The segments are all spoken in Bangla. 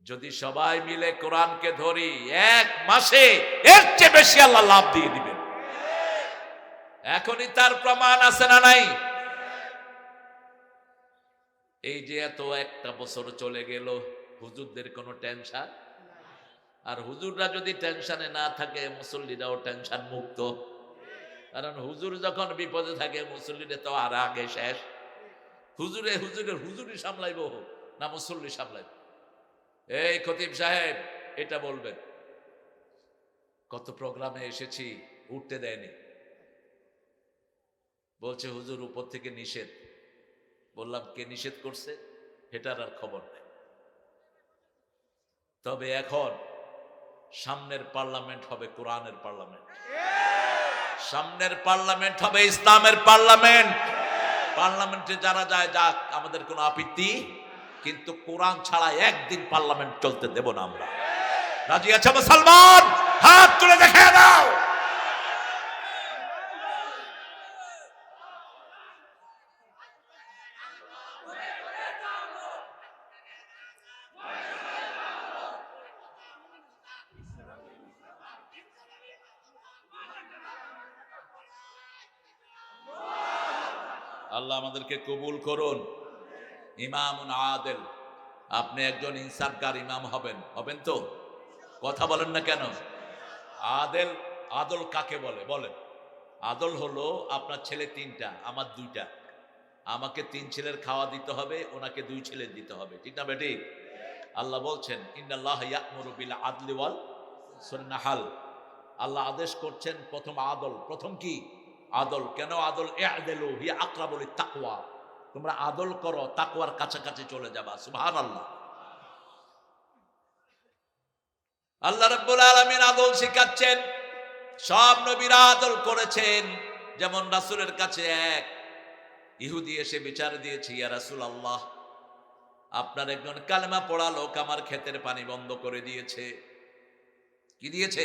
যদি সবাই মিলে কোরআনকে ধরি এক মাসে এর চেয়ে বেশি আল্লাহ লাভ দিয়ে দিবেন। এখনই তার প্রমাণ আছে না নাই? এই যে এত একটা বছর চলে গেল, হুজুরদের কোনো টেনশন? আর হুজুররা যদি টেনশনে না থাকে, মুসল্লিরাও টেনশন মুক্ত। কারণ হুজুর যখন বিপদে থাকে, মুসল্লিরা তো আর আগে শেষ। হুজুরি সামলাইব না মুসল্লি সামলাইব? এই খতিব সাহেব এটা বলবেন। কত প্রোগ্রামে এসেছি, উঠতে দেয়নি, বলছে হুজুর উপর থেকে নিষেধ। বললাম কে নিষেধ করছে, এটার আর খবর নেই। তবে এখন সামনের পার্লামেন্ট হবে কোরআনের পার্লামেন্ট, সামনের পার্লামেন্ট হবে ইসলামের পার্লামেন্ট। পার্লামেন্টে যারা যায় যাক, আমাদের কোনো আপত্তি, কিন্তু কোরআন ছাড়া একদিন পার্লামেন্ট চলতে দেব না আমরা। রাজি আছে মুসলমান? হাত তুলে দেখে দাও। আল্লাহ আমাদেরকে কবুল করুন। ইমামুন আদেল, আপনি একজন ইনসাফগার ইমাম হবেন, হবেন তো? কথা বলেন না কেন? আদেল, আদল কাকে বলে বলেন? আদল হলো আপনার ছেলে তিনটা, আমার দুইটা। আমাকে তিন ছেলের খাওয়া দিতে হবে, ওনাকে দুই ছেলের দিতে হবে, ঠিক না বেটি? আল্লাহ বলছেন ইন্নাল্লাহ ইয়া'মুরু বিল আদলি ওয়াল সুন্নাহাল। আল্লাহ আদেশ করছেন প্রথম আদল। প্রথম কি? আদল। কেন আদল? ই'দিলু হিয়া আকরাবু লিত-তাকওয়া। তোমরা আদল করো, তাকওয়ার কাছাকাছি চলে যাবা। সুবহানাল্লাহ। আল্লাহ রাব্বুল আলামিন আদল শিখাচ্ছেন। সব নবীরা আদল করেছেন। যেমন রাসূলের কাছে এক ইহুদি এসে বিচার দিয়েছে, ইয়া রাসূলুল্লাহ, আপনার একজন কালেমা পড়া লোক আমার ক্ষেতের পানি বন্ধ করে দিয়েছে। কি দিয়েছে?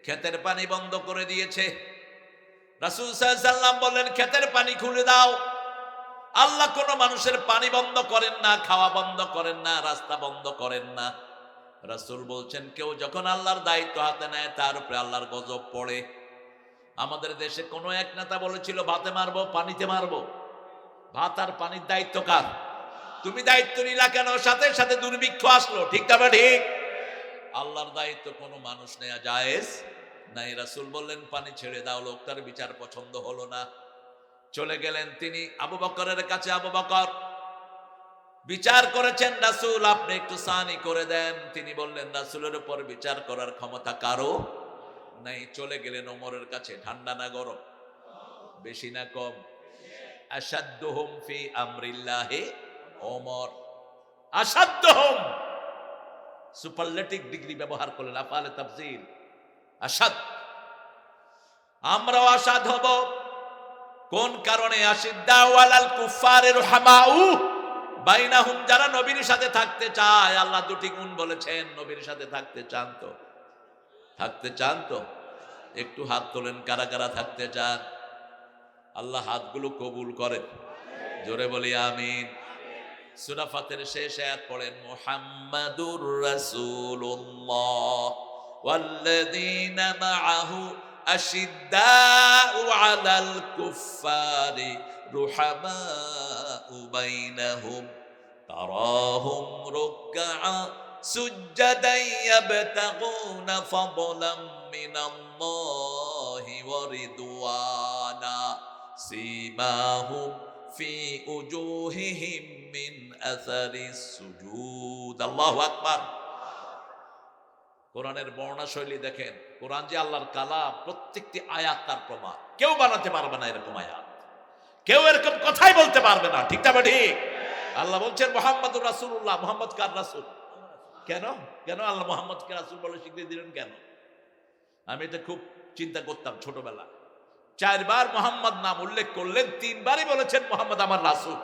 ক্ষেতের পানি বন্ধ করে দিয়েছে। রাসূল সাল্লাল্লাহু আলাইহি ওয়াসাল্লাম বললেন, ক্ষেতের পানি খুলে দাও। আল্লাহ কোন মানুষের পানি বন্ধ করেন না, খাওয়া বন্ধ করেন না, রাস্তা বন্ধ করেন না। রাসূল বলছেন, কেউ যখন আল্লাহর দায়িত্ব হাতে নেয়, তার উপরে আল্লাহর গজব পড়ে। আমাদের দেশে কোন এক নেতা বলেছিল, ভাতে মারবো, পানিতে মারবো। ভাত আর পানির দায়িত্ব কার? তুমি দায়িত্ব নিলা কেন? সাথে সাথে দুর্ভিক্ষ আসলো, ঠিক না? ঠিক। আল্লাহর দায়িত্ব কোনো মানুষ নেয়া জায়েজ নাই। রাসূল বললেন, পানি ছেড়ে দাও। লোকটার বিচার পছন্দ হলো না, চলে গেলেন তিনি আবু বকরের কাছে। আবু বকর বিচার করেছেন, রাসূল আপনি একটু সানি করে দেন। তিনি বললেন, রাসূলের উপর বিচার করার ক্ষমতা কারো নাই। চলে গেলেন ওমরের কাছে। ঠান্ডা না গরম? বেশি না কম? আসাদ্দুহুম ফি আমরিল্লাহি ওমর। আসাদ্দুহুম, সুপারলেটিভ ডিগ্রি ব্যবহার করলেন, আফআলে তাফসীর। আসাদ, আমরাও আসাদ হব। কোন কারণে? আশিদ্দাউ আলাল কুফারি রুহামাউ বাইনাহুম। যারা নবীর সাথে থাকতে চায়, আল্লাহ দুটি গুণ বলেছেন, নবীর সাথে থাকতে চান তো? থাকতে চান তো? একটু হাত তোলেন, কারা কারা থাকতে চান? আল্লাহ হাতগুলো কবুল করেন। জোরে বলি আমিন। সূরা ফাতির শেষ আয়াত পড়েন, মুহাম্মাদুর রাসূলুল্লাহ ওয়াল্লাযীনা মাআহু আশিদ্দাউ আলাল কুফফারি রুহামাউ বাইনাহুম তারাহুম রুকআ সুজদান ইয়াবতাগুনা ফাদলাম মিনাল্লাহি ওয়া রিদওয়ানা সীমাহুম ফি উজুহিহিম মিন আসারিস সুজুদ। আল্লাহু আকবার। কোরআনের বর্ণনা শৈলী দেখেন। কোরআন যে আল্লাহর কালাম, প্রত্যেকটি আয়াত তার প্রমাণ। কেউ বানাতে পারবে না এরকম আয়াত, কেউ এরকম কথাই বলতে পারবে না, ঠিক না? ঠিক। আল্লাহ বলছেন মুহাম্মাদুর রাসূলুল্লাহ। মুহাম্মদ কার রাসূল? কেন কেন আল্লাহ মুহাম্মদকে রাসূল বলে স্বীকৃতি দিলেন কেন? আমি এটা খুব চিন্তা করতাম ছোটবেলা। 4 বার মুহাম্মদ নাম উল্লেখ করলেন, 3 বারই বলেছেন মুহাম্মদ আমার রাসূল।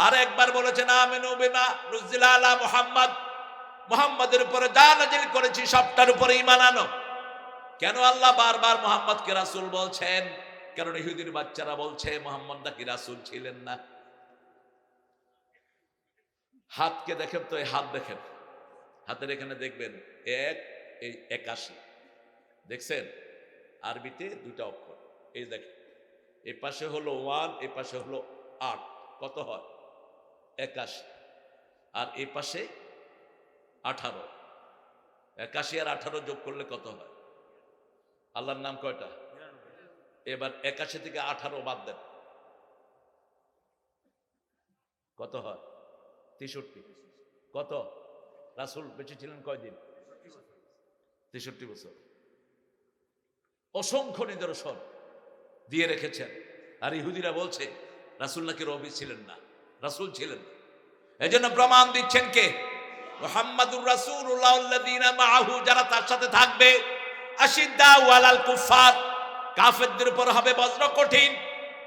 আর একবার বলেছেন আমিনু বিমা নুজিলা আলা মুহাম্মদ, মুহাম্মাদের উপরে যা নাযিল করেছি সবটার উপরে ঈমান আনো। কেন আল্লাহ বারবার মুহাম্মদকে রাসূল বলছেন? কারণ ইহুদির বাচ্চারা বলছে মুহাম্মদ নাকি রাসূল ছিলেন না। হাতকে দেখেন তো, এই হাত দেখেন, হাতের এখানে দেখবেন এক, এই 81 দেখছেন, আরবিতে দুইটা অক্ষর। এই দেখেন, এ পাশে হলো 1, এ পাশে হলো 8, কত হয়? 81। আর এ পাশে 18, 81 আর 18 যোগ করলে কত হয়? আল্লাহর নাম কয়টা? এবার 81 থেকে 18 বাদ দেন, কত হয়? 63। কত? রাসূল বেঁচে ছিলেন কয়দিন? 63 বছর। অসংখ্য নিদর্শন দিয়ে রেখেছেন। আর ইহুদিরা বলছে রাসূল নাকি নবী ছিলেন না, রাসূল ছিলেন। এজন্য প্রমাণ দিচ্ছেন কে? মুহাম্মাদুর রাসূলুল্লাহ আল্লাযীনা মাআহু, যারা তার সাথে থাকবে, আশিদ্দাউ আলাল কুফার, কাফেরদের উপর হবে বজ্র কঠিন।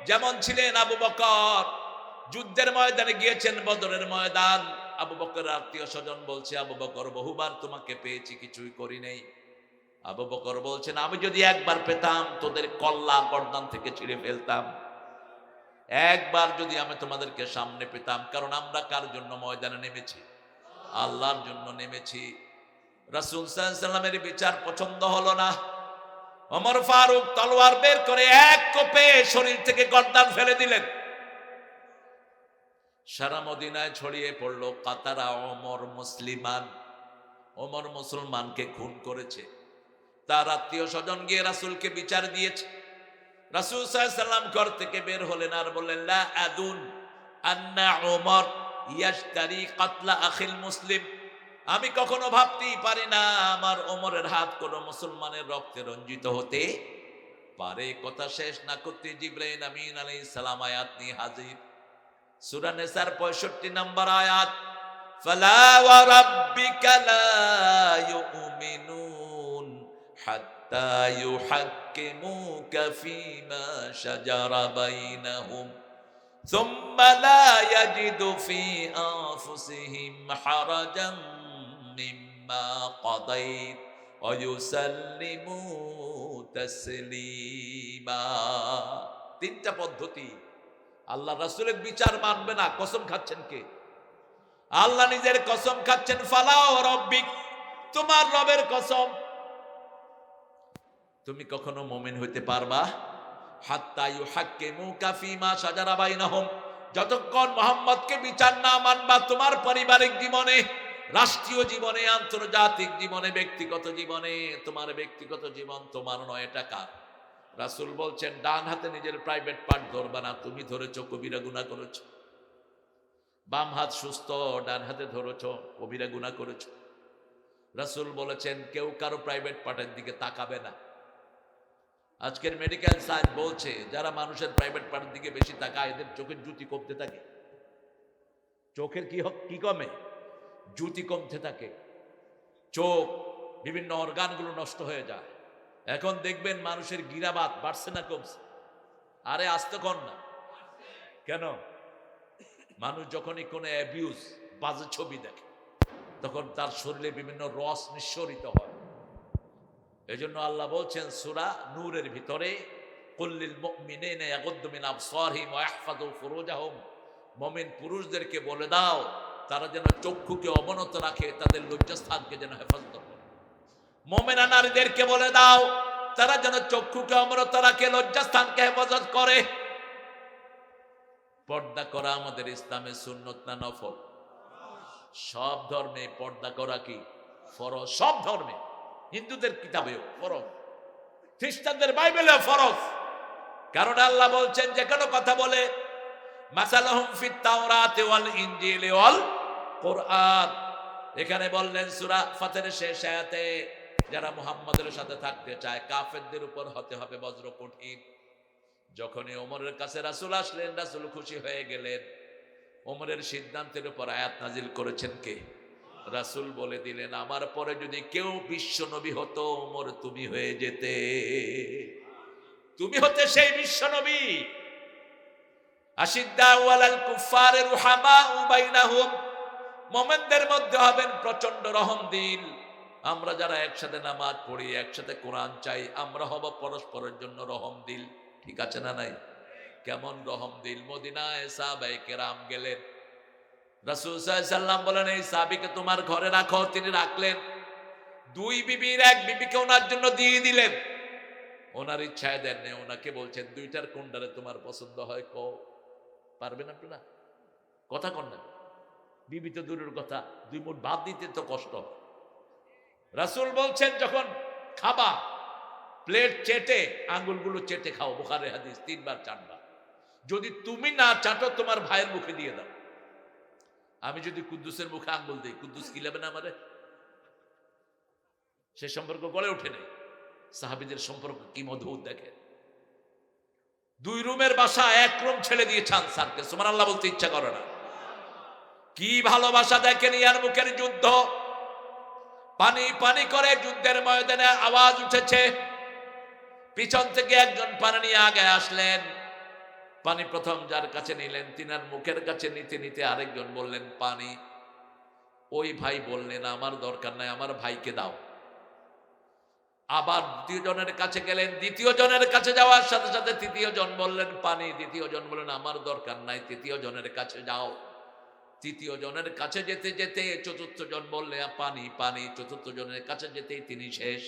যেমন ছিলেন আবু বকর, যুদ্ধের ময়দানে গিয়েছেন, বদরের ময়দান। আবু বকরের আত্মীয় স্বজন বলছে, আবু বকর বহুবার তোমাকে পেয়েছি, কিছুই করি নাই। আবু বকর বলছেন, আমি যদি একবার পেতাম তোদের কল্লা গর্দান থেকে ছিঁড়ে ফেলতাম। একবার যদি আমি তোমাদেরকে সামনে পেতাম। কারণ আমরা কার জন্য ময়দানে নেমেছি? আল্লাহর জন্য নেমেছি। রাসূল সাল্লাল্লাহু আলাইহি ওয়াসাল্লামের বিচার পছন্দ হলো না। ওমর ফারুক তলোয়ার বের করে এক কোপে শরীর থেকে গর্দান ফেলে দিলেন। সারা মদিনায় ছড়িয়ে পড়ল, কাতারা ওমর মুসলিমান, ওমর মুসলমানকে খুন করেছে। তার আত্মীয় স্বজন গিয়ে রাসূলকে বিচার দিয়েছে। রাসূল সাল্লাল্লাহু আলাইহি ওয়াসাল্লাম ঘর থেকে বের হলেন আর বললেন, লা আদুন আন্না ওমর ইয়াশতারি কাতলা আখিল মুসলিম। আমি কখনো ভাবতেই পারি না আমার ওমরের হাত কোন মুসলমানের রক্তে রঞ্জিত হতে পারে। কথা শেষ না করতে জিবরাইল আমিন আলাইহিস সালাম আয়াত নিয়ে হাজির। সূরা নিসার 65 নম্বর আয়াত, ফালা ওয়া রাব্বিকা লা ইউমিনুন হাত্তা ইউহাক্কিমুকা ফীমা শাজারা বাইনাহুম সুম্মা লা ইয়াজিদু ফী আনফুসিহিম হারাজান মিম্মা কাদাইত ওয়া ইউসাল্লিমু তাসলিমা। তিনটা পদ্ধতি। আল্লাহ রাসূলের বিচার মানবে না, কসম খাচ্ছেন কে? আল্লাহ নিজের কসম খাচ্ছেন, ফালা ওয়া রাব্বিক, তোমার রবের কসম, তুমি কখনো মুমিন হইতে পারবা হাত্তা ইউহাক্কিমুকা ফীমা শাজারা বাইনাহুম, যতক্ষণ মুহাম্মদকে বিচার না মানবা তোমার পারিবারিক জীবনে, রাষ্ট্রীয় জীবনে, আন্তর্জাতিক জীবনে, ব্যক্তিগত জীবনে। তোমার ব্যক্তিগত জীবন তোমার নয়, এটা কার? রাসূল বলছেন, ডান হাতে নিজের প্রাইভেট পার্ট ধরবা না, তুমি ধরেছো কবিরা গুনাহ করেছো। বাম হাত সুস্থ, ডান হাতে ধরেছো, কবিরা গুনাহ করেছো। রাসূল বলেছেন, কেউ কারো প্রাইভেট পার্টের দিকে তাকাবে না। আজকের মেডিকেল সায়েন্স বলছে, যারা মানুষের প্রাইভেট পার্টের দিকে বেশি তাকায় এদের চোখের জ্যোতি কমতে থাকে। চোখের কি কমে? জ্যোতি কমতে থাকে। চোখ, বিভিন্ন অর্গানগুলো নষ্ট হয়ে যায়। এখন দেখবেন মানুষের গিরাবাত বাড়ছে না কমছে? আরে আসতে কর না কেন? মানুষ যখনই কোনো অ্যাবিউজ, বাজে ছবি দেখে, তখন তার শরীরে বিভিন্ন রস নিঃসরিত হয়। এজন্য আল্লাহ বলছেন সূরা নূরের ভিতরে, কুল্লিল মুমিনিনা ইয়াগুদ্দু মিন আবসারিহিম ওয়া ইয়াহফাযু ফুরুজাহুম, মুমিন পুরুষদেরকে বলে দাও তারা যেন চক্ষুকে অবনত রাখে, তাদের লজ্জাস্থানকে যেন হেফাজত করে। মুমিনা নারীদেরকে বলে দাও তারা যেন চক্ষুকে অবনত রাখে, লজ্জাস্থানকে হেফাজত করে। পর্দা করা আমাদের ইসলামের সুন্নত না নফল? সব ধর্মে পর্দা করা কি ফরজ? সব ধর্মে, হিন্দুদের কিতাবেও ফরজ, খ্রিস্টানদের বাইবেলেও ফরজ। কারণ আল্লাহ বলছেন যে কোনো কথা বলে, মাসালাহুম ফিত তাওরাতি ওয়াল ইনজিলি ওয়াল কুরআন। এখানে বললেন সূরা ফাতিরের শেষ আয়াতে, যারা মুহাম্মাদের সাথে থাকতে চায় কাফেরদের উপর হতে হবে বজ্র কঠিন। যখনই ওমরের কাছে রাসূল আসলেন, রাসূল খুশি হয়ে গেলেন। ওমরের সিদ্ধান্তের উপর আয়াত নাজিল করেছেন কে? রাসূল বলে দিলেন, আমার পরে যদি কেউ বিশ্ব নবী হতো, ওমর তুমি হয়ে যেতে। তুমি হতে সেই বিশ্ব নবী। আশিদ্দাউ আলাল কুফারি রুহামাউ বাইনাহুম, মুমিনদের মধ্যে হবেন প্রচন্ড রহমদিল। আমরা যারা একসাথে নামাজ পড়ি, একসাথে কোরআন চাই, আমরা হব পরস্পরের জন্য রহমদিল। ঠিক আছে না নাই? কেমন রহমদিল? মদিনায় সাহাবায়ে কেরাম গেলেন, রাসূল সাল্লাল্লাহু আলাইহি সাল্লাম বলেন, এই সাহাবীকে তোমার ঘরে রাখো। তিনি রাখলেন। দুই বিবির এক বিবিকে ওনার জন্য দিয়ে দিলেন। ওনার ইচ্ছায় দেন নেই, ওনাকে বলছেন দুইটার কোনটারে তোমার পছন্দ হয় কও। পারবেন আপনারা? কথা কন না। বিবি তো দূরের কথা, দুই মুঠ ভাত দিতে তো কষ্ট। রাসূল বলছেন যখন খাবা প্লেট চেটে আঙ্গুলগুলো চেটে খাও। বুখারী হাদিস 3 বার 4 বার। যদি তুমি না চাটো তোমার ভাইয়ের মুখে দিয়ে দাও। আমি যদি কুদ্দুসের মুখে আঙ্গুল দিই, কুদ্দুস কি নেবে না আমারে? সে সম্পর্ক গড়ে ওঠে নাই। সাহাবীদের সম্পর্ক কি মধুর দেখেন। 2 রুমের বাসা 1 রুম ছেড়ে দিয়েছে আনসারকে। সুবহানাল্লাহ বলতে ইচ্ছা করে না। কি ভালোবাসা দেখেন। ইয়ারমুকের যুদ্ধ, পানি পানি করে যুদ্ধের ময়দানে আওয়াজ উঠেছে। পিছন থেকে একজন পানি নিয়ে আগে আসলেন। পানি প্রথম যার কাছে নিলেন, তিনার মুখের কাছে নিতে নিতে আরেকজন বললেন পানি। ওই ভাই বললেন আমার দরকার নাই, আমার ভাইকে দাও। আবার দ্বিতীয় জনের কাছে গেলেন। দ্বিতীয় জনের কাছে যাওয়ার সাথে সাথে তৃতীয় জন বললেন পানি। দ্বিতীয় জন বললেন আমার দরকার নাই। তৃতীয় জনের কাছে যাও। তৃতীয় জনের কাছে যেতে যেতে চতুর্থ জন বললে পানি পানি। চতুর্থ জনের কাছে যেতেই তিনি শেষ।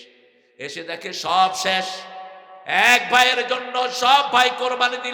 এসে দেখে সব শেষ। এক ভাইয়ের জন্য সব ভাই কোরবানি দিলেন।